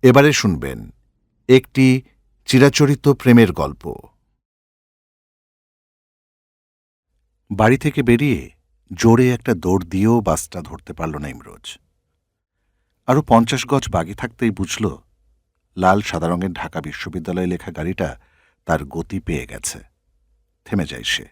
এবারে শুনবেন একটি চিরাচরিত প্রেমের গল্প। বাড়ি থেকে বেরিয়ে জোরে একটা দৌড় দিয়েও বাসটা ধরতে পারল না ইমরোজ। আরও ৫০ গজ বাকি থাকতেই বুঝল লাল সাদা রঙের ঢাকা বিশ্ববিদ্যালয় লেখা গাড়িটা তার গতি পেয়ে গেছে। থেমে যায় সে।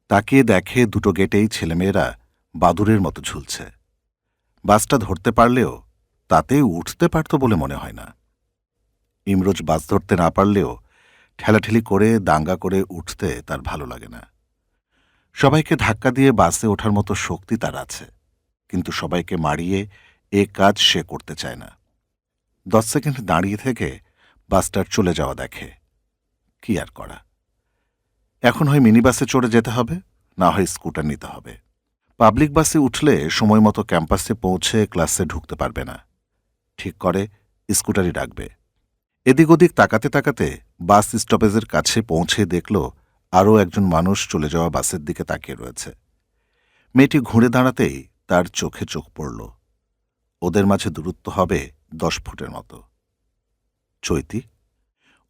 তাকিয়ে দেখে দুটো গেটেই ছেলেমেয়েরা বাদুড়ের মতো ঝুলছে। বাসটা ধরতে পারলেও তাতে উঠতে পারত বলে মনে হয় না। ইমরোজ বাস ধরতে না পারলেও ঠেলাঠেলি করে দাঙ্গা করে উঠতে তার ভালো লাগে না। সবাইকে ধাক্কা দিয়ে বাসে ওঠার মতো শক্তি তার আছে, কিন্তু সবাইকে মারিয়ে এ কাজ সে করতে চায় না। 10 সেকেন্ড দাঁড়িয়ে থেকে বাসটার চলে যাওয়া দেখে। কি আর করা, এখন হয় মিনি বাসে চড়ে যেতে হবে, না হয় স্কুটার নিতে হবে। পাবলিক বাসে উঠলে সময় মতো ক্যাম্পাসে পৌঁছে ক্লাসে ঢুকতে পারবে না। ঠিক করে স্কুটারই ডাকবে। এদিক ওদিক তাকাতে তাকাতে বাস স্টপেজের কাছে পৌঁছে দেখল আরও একজন মানুষ চলে যাওয়া বাসের দিকে তাকিয়ে রয়েছে। মেয়েটি ঘুরে দাঁড়াতেই তার চোখে চোখ পড়ল। ওদের মাঝে দূরত্ব হবে 10 ফুটের মতো। চৈতি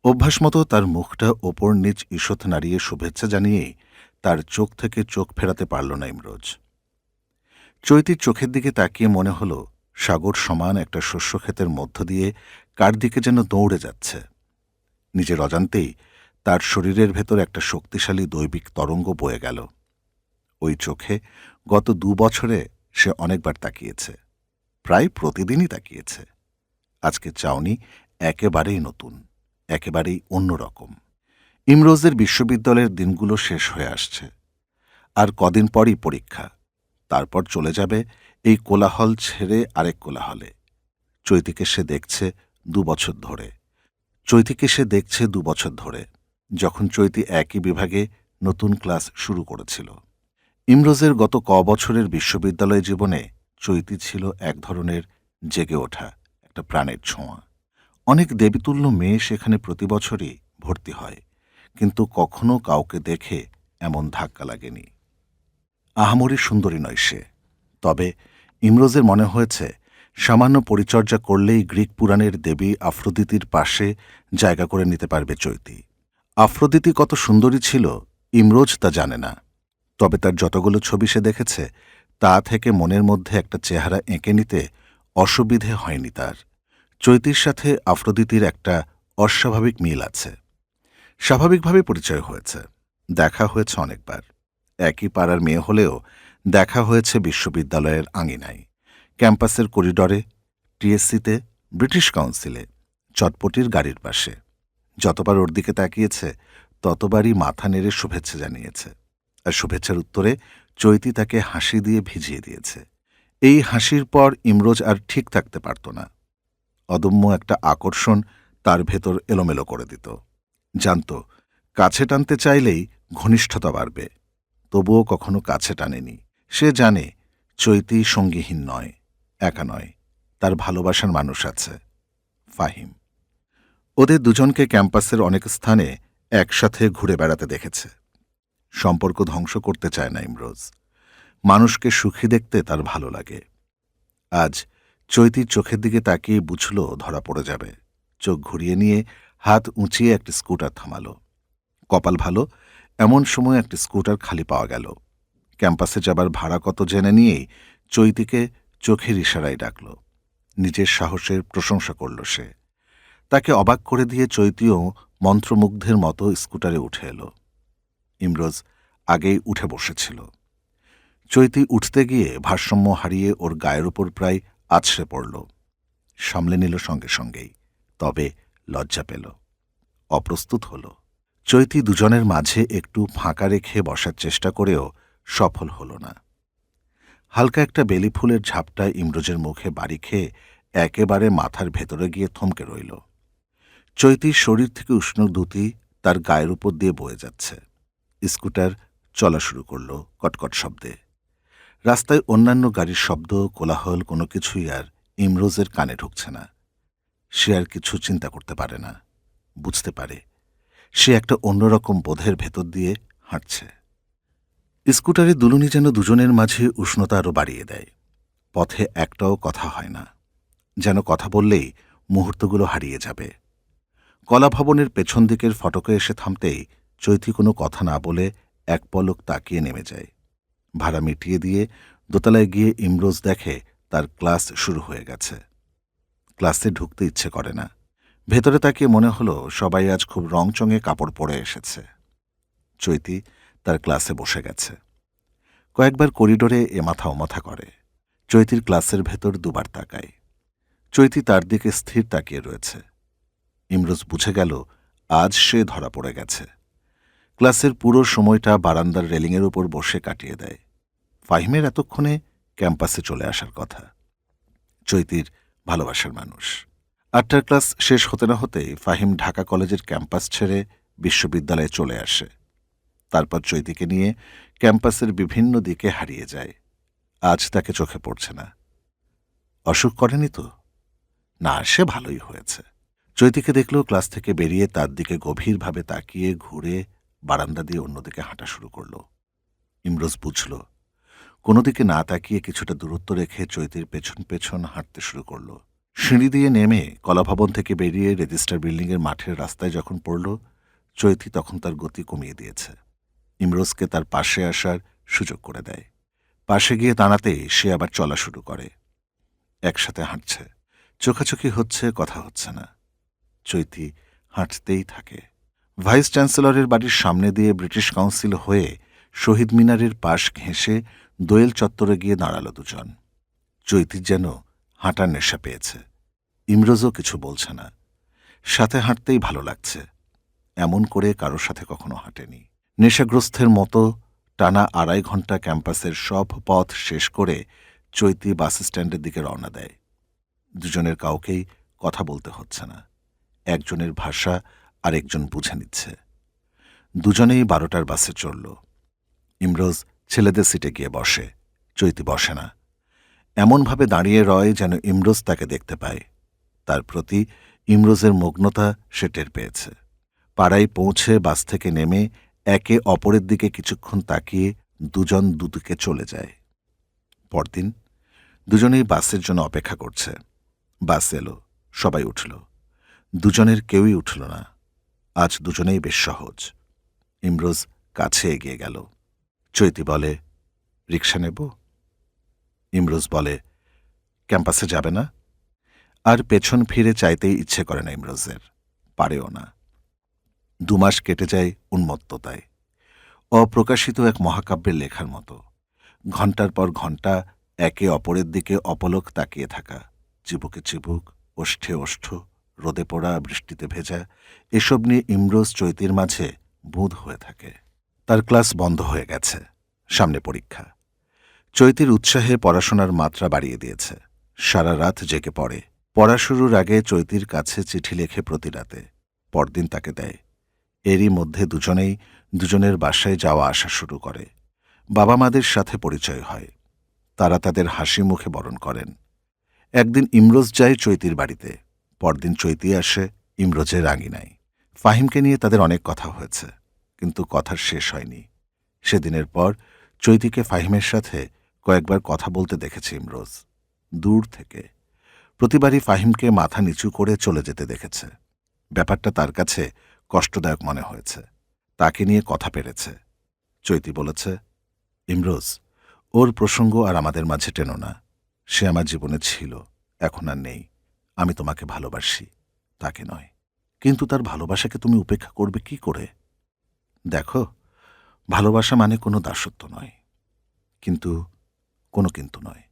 অভ্যাস মতো তার মুখটা ওপর নিচ ঈষৎ নাড়িয়ে শুভেচ্ছা জানিয়েই তার চোখ থেকে চোখ ফেরাতে পারল না ইমরোজ। চৈতির চোখের দিকে তাকিয়ে মনে হল সাগর সমান একটা শস্যক্ষেতের মধ্য দিয়ে কার দিকে যেন দৌড়ে যাচ্ছে। নিজের অজান্তেই তার শরীরের ভেতর একটা শক্তিশালী দৈবিক তরঙ্গ বয়ে গেল। ওই চোখে গত 2 বছরে সে অনেকবার তাকিয়েছে, প্রায় প্রতিদিনই তাকিয়েছে। আজকে চাউনি একেবারেই নতুন, একেবারেই অন্যরকম। ইমরোজের বিশ্ববিদ্যালয়ের দিনগুলো শেষ হয়ে আসছে। আর কদিন পরই পরীক্ষা। তারপর চলে যাবে এই কোলাহল ছেড়ে আরেক কোলাহলে। চৈতিকে সে দেখছে 2 বছর ধরে। যখন চৈতি একই বিভাগে নতুন ক্লাস শুরু করেছিল। ইমরোজের গত বছরের বিশ্ববিদ্যালয় জীবনে চৈতি ছিল এক ধরনের জেগে ওঠা একটা প্রাণের ছোঁয়া। অনেক দেবীতুল্য মেয়ে সেখানে প্রতি বছরই ভর্তি হয়, কিন্তু কখনো কাউকে দেখে এমন ধাক্কা লাগেনি। আহামরি সুন্দরী নয় সে, তবে ইমরোজের মনে হয়েছে সামান্য পরিচর্যা করলেই গ্রিক পুরাণের দেবী আফ্রোদিতির পাশে জায়গা করে নিতে পারবে চৈতি। আফ্রোদিতি কত সুন্দরী ছিল ইমরোজ তা জানে না, তবে তার যতগুলো ছবি সে দেখেছে তা থেকে মনের মধ্যে একটা চেহারা এঁকে নিতে অসুবিধে হয়নি তার। চৈতির সাথে আফ্রোদিতির একটা অস্বাভাবিক মিল আছে। স্বাভাবিকভাবে পরিচয় হয়েছে, দেখা হয়েছে অনেকবার। একই পাড়ার মেয়ে হলেও দেখা হয়েছে বিশ্ববিদ্যালয়ের আঙিনায়, ক্যাম্পাসের করিডরে, টিএসসিতে, ব্রিটিশ কাউন্সিলে, চটপটির গাড়ির পাশে। যতবার ওর দিকে তাকিয়েছে ততবারই মাথা নেড়ে শুভেচ্ছা জানিয়েছে, আর শুভেচ্ছার উত্তরে চৈতি তাকে হাসি দিয়ে ভিজিয়ে দিয়েছে। এই হাসির পর ইমরোজ আর ঠিক থাকতে পারত না। অদম্য একটা আকর্ষণ তার ভেতর এলোমেলো করে দিত। জানত কাছে টানতে চাইলেই ঘনিষ্ঠতা বাড়বে, তবুও কখনো কাছে টানেনি। সে জানে চৈতি সঙ্গীহীন নয়, একা নয়, তার ভালোবাসার মানুষ আছে, ফাহিম। ওদের দুজনকে ক্যাম্পাসের অনেক স্থানে একসাথে ঘুরে বেড়াতে দেখেছে। সম্পর্ক ধ্বংস করতে চায় না ইমরোজ, মানুষকে সুখী দেখতে তার ভালো লাগে। আজ চৈতির চোখের দিকে তাকিয়ে বুঝল ধরা পড়ে যাবে। চোখ ঘুরিয়ে নিয়ে হাত উঁচিয়ে একটা স্কুটার থামালো। কপাল ভালো, এমন সময় একটা স্কুটার খালি পাওয়া গেল। ক্যাম্পাসে যাবার ভাড়া কত জেনে নিয়েই চৈতিকে চোখের ইশারায় ডাকল। নিজের সাহসের প্রশংসা করল সে। তাকে অবাক করে দিয়ে চৈতিও মন্ত্রমুগ্ধের মতো স্কুটারে উঠে এলো। ইমরোজ আগেই উঠে বসেছিল। চৈতি উঠতে গিয়ে ভারসাম্য হারিয়ে ওর গায়ের উপর প্রায় আছড়ে পড়ল। সামলে নিল সঙ্গে সঙ্গেই, তবে লজ্জা পেল, অপ্রস্তুত হল। চৈতি দুজনের মাঝে একটু ফাঁকা রেখে বসার চেষ্টা করেও সফল হল না। হালকা একটা বেলি ফুলের ঝাপটা ইমরোজের মুখে বাড়ি খেয়ে একেবারে মাথার ভেতরে গিয়ে থমকে রইল। চৈতির শরীর থেকে উষ্ণ দ্যুতি তার গায়ের উপর দিয়ে বয়ে যাচ্ছে। স্কুটার চলা শুরু করল কটকট শব্দে। রাস্তায় অন্যান্য গাড়ির শব্দ, কোলাহল কোনো কিছুই আর ইমরোজের কানে ঢুকছে না। সে আর কিছু চিন্তা করতে পারে না, বুঝতে পারে সে একটা অন্যরকম বোধের ভেতর দিয়ে হাঁটছে। স্কুটারে দুলুনি যেন দুজনের মাঝে উষ্ণতা আরও বাড়িয়ে দেয়। পথে একটাও কথা হয় না, যেন কথা বললেই মুহূর্তগুলো হারিয়ে যাবে। কলাভবনের পেছন দিকের ফটকে এসে থামতেই চৈতি কোনো কথা না বলে এক পলক তাকিয়ে নেমে যায়। ভাড়া মিটিয়ে দিয়ে দোতলায় গিয়ে ইমরোজ দেখে তার ক্লাস শুরু হয়ে গেছে। ক্লাসে ঢুকতে ইচ্ছে করে না। ভেতরে তাকিয়ে মনে হলো সবাই আজ খুব রংচঙে কাপড় পরে এসেছে। চৈতি তার ক্লাসে বসে গেছে। কয়েকবার করিডোরে এমাথা ওমাথা করে। চৈতির ক্লাসের ভেতর দুবার তাকায়। চৈতি তার দিকে স্থির তাকিয়ে রয়েছে। ইমরোজ বুঝে গেল আজ সে ধরা পড়ে গেছে। ক্লাসের পুরো সময়টা বারান্দার রেলিংয়ের উপর বসে কাটিয়ে দেয়। ফাহিমের এতক্ষণে ক্যাম্পাসে চলে আসার কথা। চৈতির ভালোবাসার মানুষ। 8টার ক্লাস শেষ হতে না হতেই ফাহিম ঢাকা কলেজের ক্যাম্পাস ছেড়ে বিশ্ববিদ্যালয়ে চলে আসে। তারপর চৈতিকে নিয়ে ক্যাম্পাসের বিভিন্ন দিকে হারিয়ে যায়। আজ তাকে চোখে পড়ছে না। অসুখ করেনি তো? না, সে ভালোই হয়েছে। চৈতিকে দেখল ক্লাস থেকে বেরিয়ে তার দিকে গভীরভাবে তাকিয়ে ঘুরে বারান্দা দিয়ে অন্যদিকে হাঁটা শুরু করল। ইমরোজ বুঝল কোনো দিকে না তাকিয়ে কিছুটা দূরত্ব রেখে চৈতির পেছন পেছন হাঁটতে শুরু করল। সিঁড়ি দিয়ে নেমে কলাভবন থেকে বেরিয়ে রেজিস্টার বিল্ডিংয়ের মাঠের রাস্তায় যখন পড়ল, চৈতি তখন তার গতি কমিয়ে দিয়েছে। ইমরোজকে তার পাশে আসার সুযোগ করে দেয়। পাশে গিয়ে দাঁড়াতেই সে আবার চলা শুরু করে। একসাথে হাঁটছে, চোখাচোখি হচ্ছে, কথা হচ্ছে না। চৈতি হাঁটতেই থাকে। ভাইস চ্যান্সেলরের বাড়ির সামনে দিয়ে ব্রিটিশ কাউন্সিল হয়ে শহীদ মিনারের পাশ ঘেঁষে দোয়েল চত্বরে গিয়ে দাঁড়াল দুজন। চৈতির যেন হাঁটার নেশা পেয়েছে। ইমরোজও কিছু বলছে না। সাথে হাঁটতেই ভালো লাগছে। এমন করে কারোর সাথে কখনো হাঁটেনি। নেশাগ্রস্তের মতো টানা 2.5 ঘন্টা ক্যাম্পাসের সব পথ শেষ করে চৈতি বাস স্ট্যান্ডের দিকে রওনা দেয়। দুজনের কাউকেই কথা বলতে হচ্ছে না। একজনের ভাষা আরেকজন বুঝে নিচ্ছে। দুজনেই 12টার বাসে চড়ল। ইমরোজ ছেলেদের সিটে গিয়ে বসে। চৈতি বসে না। এমনভাবে দাঁড়িয়ে রয় যেন ইমরোজ তাকে দেখতে পায়। তার প্রতি ইমরোজের মগ্নতা সে টের পেয়েছে। পাড়ায় পৌঁছে বাস থেকে নেমে একে অপরের দিকে কিছুক্ষণ তাকিয়ে দুজন দুদিকে চলে যায়। পরদিন দুজনেই বাসের জন্য অপেক্ষা করছে। বাস এলো, সবাই উঠল। দুজনের কেউই উঠল না। আজ দুজনেই বেশ সহজ। ইমরোজ কাছে এগিয়ে গেল। চৈতি বলে, রিকশা নেব? ইমরোজ বলে, ক্যাম্পাসে যাবে না? আর পেছন ফিরে চাইতেই ইচ্ছে করে না ইমরোজের, পারেও না। 2 মাস কেটে যায় উন্মত্ততায়। অপ্রকাশিত এক মহাকাব্যের লেখার মতো। ঘণ্টার পর ঘণ্টা একে অপরের দিকে অপলক তাকিয়ে থাকা। চিবুকে চিবুক, ওষ্ঠে ওষ্ঠ, রোদে পোড়া, বৃষ্টিতে ভেজা, এসব নিয়ে ইমরোজ চৈতির মাঝে বুঁদ হয়ে থাকে। তার ক্লাস বন্ধ হয়ে গেছে। সামনে পরীক্ষা। চৈতির উৎসাহে পড়াশোনার মাত্রা বাড়িয়ে দিয়েছে। সারা রাত জেগে পড়ে। পড়া শুরুর আগে চৈতির কাছে চিঠি লেখে প্রতি রাতে। পরদিন তাকে দেয়। এরই মধ্যে দুজনেই দুজনের বাসায় যাওয়া আসা শুরু করে। বাবা মাদের সাথে পরিচয় হয়। তারা তাদের হাসি মুখে বরণ করেন। একদিন ইমরোজ যায় চৈতির বাড়িতে। পরদিন চৈতি আসে ইমরোজের আঙিনায়। ফাহিমকে নিয়ে তাদের অনেক কথা হয়েছে, কিন্তু কথার শেষ হয়নি। সেদিনের পর চৈতিকে ফাহিমের সাথে কয়েকবার কথা বলতে দেখেছে ইমরোজ, দূর থেকে। প্রতিবারই ফাহিমকে মাথা নিচু করে চলে যেতে দেখেছে। ব্যাপারটা তার কাছে কষ্টদায়ক মনে হয়েছে। তাকে নিয়ে কথা পেরেছে। চৈতি বলেছে, ইমরোজ, ওর প্রসঙ্গ আর আমাদের মাঝে টেনো না। সে আমার জীবনে ছিল, এখন আর নেই। আমি তোমাকে ভালোবাসি, তাকে নয়। কিন্তু তার ভালোবাসাকে তুমি উপেক্ষা করবে কি করে? দেখো, ভালোবাসা মানে কোনো দাসত্ব নয়। কিন্তু নয়।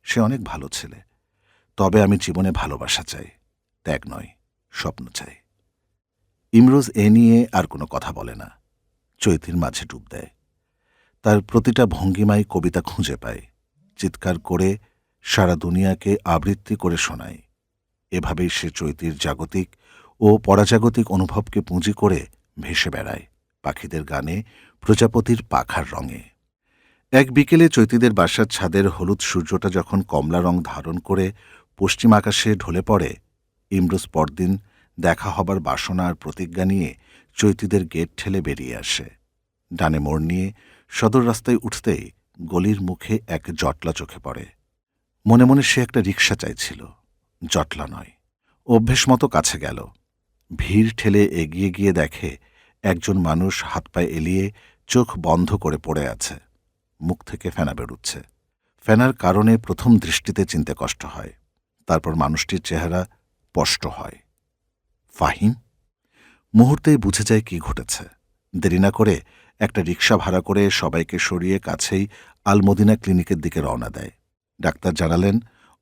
সে অনেক ভালো ছেলে। তবে আমি জীবনে ভালোবাসা চাই, ত্যাগ নয়, স্বপ্ন চাই। ইমরোজ এ নিয়ে আর কোনো কথা বলে না। চৈতির মাঝে ডুব দেয়। তার প্রতিটা ভঙ্গিমায় কবিতা খুঁজে পায়। চিৎকার করে সারা দুনিয়াকে আবৃত্তি করে শোনায়। এভাবেই সে চৈতির জাগতিক ও পরাজাগতিক অনুভবকে পুঁজি করে ভেসে বেড়ায় পাখিদের গানে, প্রজাপতির পাখার রঙে। এক বিকেলে চৈতিদের বাসার ছাদের হলুদ সূর্যটা যখন কমলা রং ধারণ করে পশ্চিম আকাশে ঢলে পড়ে, ইমরোজ পরদিন দেখা হবার বাসনা আর প্রতিজ্ঞা নিয়ে চৈতিদের গেট ঠেলে বেরিয়ে আসে। ডানে মোড় নিয়ে সদর রাস্তায় উঠতেই গলির মুখে এক জটলা চোখে পড়ে। মনে মনে সে একটা রিকশা চাইছিল, জটলা নয়, অভ্যেস মতো কাছে গেল। ভিড় ঠেলে এগিয়ে গিয়ে দেখে একজন মানুষ হাত পায়ে এলিয়ে চোখ বন্ধ করে পড়ে আছে। মুখ থেকে ফেনা বেরুচ্ছে। ফেনার কারণে প্রথম দৃষ্টিতে চিনতে কষ্ট হয়। তারপর মানুষটির চেহারা স্পষ্ট হয়। ফাহিম। মুহূর্তেই বুঝে যায় কি ঘটেছে। দেরি না করে একটা রিকশা ভাড়া করে সবাইকে সরিয়ে কাছেই আলমদিনা ক্লিনিকের দিকে রওনা দেয়। ডাক্তার জানালেন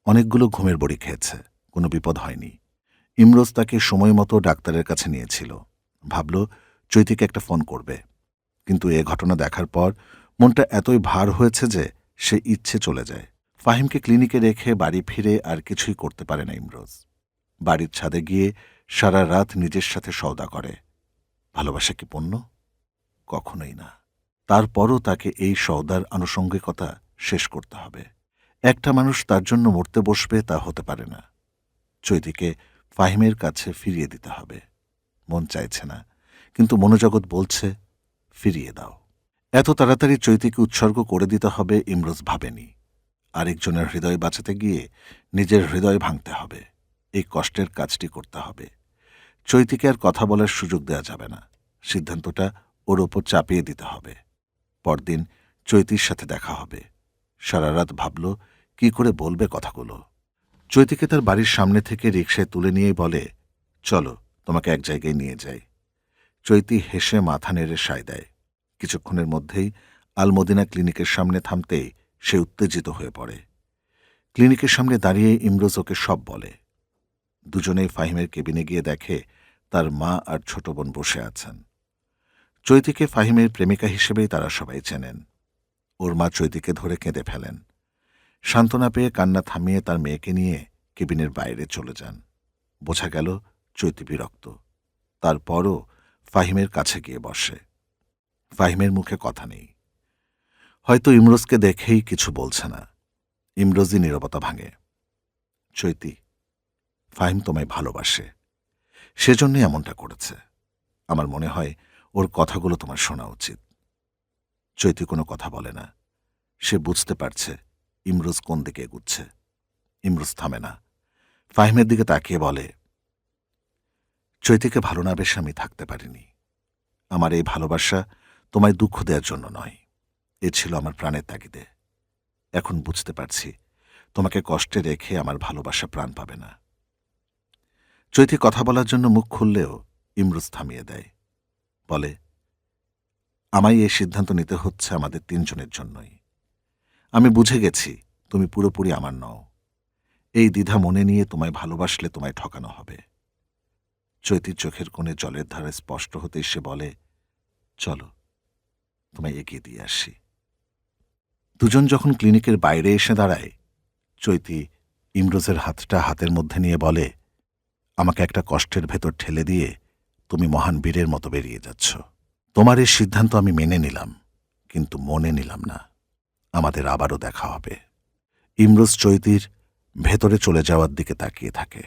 অনেকগুলো ঘুমের বড়ি খেয়েছে, কোনো বিপদ হয়নি। ইমরোজ তাকে সময় মতো ডাক্তারের কাছে নিয়েছিল। ভাবল চৈতিকে একটা ফোন করবে, কিন্তু এ ঘটনা দেখার পর মনটা এতই ভার হয়েছে যে সে ইচ্ছে চলে যায়। ফাহিমকে ক্লিনিকে রেখে বাড়ি ফিরে আর কিছুই করতে পারে না ইমরোজ। বাড়ির ছাদে গিয়ে সারা রাত নিজের সাথে সওদা করে। ভালোবাসা কি পণ্য? কখনোই না। তারপরও তাকে এই সওদার আনুষঙ্গিকতা শেষ করতে হবে। একটা মানুষ তার জন্য মরতে বসবে তা হতে পারে না। চৈতিকে ফাহিমের কাছে ফিরিয়ে দিতে হবে। মন চাইছে না, কিন্তু মনোজগৎ বলছে ফিরিয়ে দাও। এত তাড়াতাড়ি চৈতিকে উৎসর্গ করে দিতে হবে ইমরোজ ভাবেনি। আরেকজনের হৃদয় বাঁচাতে গিয়ে নিজের হৃদয় ভাঙতে হবে। এই কষ্টের কাজটি করতে হবে। চৈতিকে আর কথা বলার সুযোগ দেওয়া যাবে না। সিদ্ধান্তটা ওর ওপর চাপিয়ে দিতে হবে। পরদিন চৈতির সাথে দেখা হবে। সারা রাত ভাবল কি করে বলবে কথাগুলো। চৈতিকে তার বাড়ির সামনে থেকে রিকশায় তুলে নিয়েই বলে, চলো তোমাকে এক জায়গায় নিয়ে যাই। চৈতি হেসে মাথা নেড়ে সায় দেয়। কিছুক্ষণের মধ্যেই আলমদিনা ক্লিনিকের সামনে থামতেই সে উত্তেজিত হয়ে পড়ে। ক্লিনিকের সামনে দাঁড়িয়ে ইমরোজ ওকে সব বলে। দুজনেই ফাহিমের কেবিনে গিয়ে দেখে তার মা আর ছোট বোন বসে আছেন। চৈতিকে ফাহিমের প্রেমিকা হিসেবেই তারা সবাই চেনেন। ওর মা চৈতিকে ধরে কেঁদে ফেলেন। সান্ত্বনা পেয়ে কান্না থামিয়ে তার মেয়েকে নিয়ে কেবিনের বাইরে চলে যান। বোঝা গেল চৈতি বিরক্ত। তারপরও ফাহিমের কাছে গিয়ে বসে। ফাহিমের মুখে কথা নেই। হয়তো ইমরোজকে দেখেই কিছু বলছে না। ইমরোজই নীরবতা ভাঙে। চৈতি, ফাহিম তোমায় ভালোবাসে, সেজন্যই এমনটা করেছে। আমার মনে হয় ওর কথাগুলো তোমার শোনা উচিত। চৈতি কোনো কথা বলে না। সে বুঝতে পারছে ইমরোজ কোন দিকে এগুচ্ছে। ইমরোজ থামে না। ফাহিমের দিকে তাকিয়ে বলে, চৈতিকে ভালো না বেশে আমি থাকতে পারিনি। আমার এই ভালোবাসা তোমায় দুঃখ দেওয়ার জন্য নয়। এ ছিল আমার প্রাণের তাগিদে। এখন বুঝতে পারছি তোমাকে কষ্টে রেখে আমার ভালোবাসা প্রাণ পাবে না। চৈতি কথা বলার জন্য মুখ খুললেও ইমরোজ থামিয়ে দেয়। বলে, আমায় এই সিদ্ধান্ত নিতে হচ্ছে আমাদের তিনজনের জন্যই। আমি বুঝে গেছি তুমি পুরোপুরি আমার নও। এই দ্বিধা মনে নিয়ে তোমায় ভালোবাসলে তোমায় ঠকানো হবে। চৈতির চোখের কোণে জলের ধারে স্পষ্ট হতেই সে বলে, চলো তোমায় এগিয়ে দিয়ে আসি। দুজন যখন ক্লিনিকের বাইরে এসে দাঁড়ায়, চৈতি ইমরোজের হাতটা হাতের মধ্যে নিয়ে বলে, আমাকে একটা কষ্টের ভেতর ঠেলে দিয়ে তুমি মহান বীরের মতো বেরিয়ে যাচ্ছ। তোমার এই সিদ্ধান্ত আমি মেনে নিলাম, কিন্তু মনে নিলাম না। আমাদের আবারও দেখা হবে। ইমরোজ চৈতির ভেতরে চলে যাওয়ার দিকে তাকিয়ে থাকে।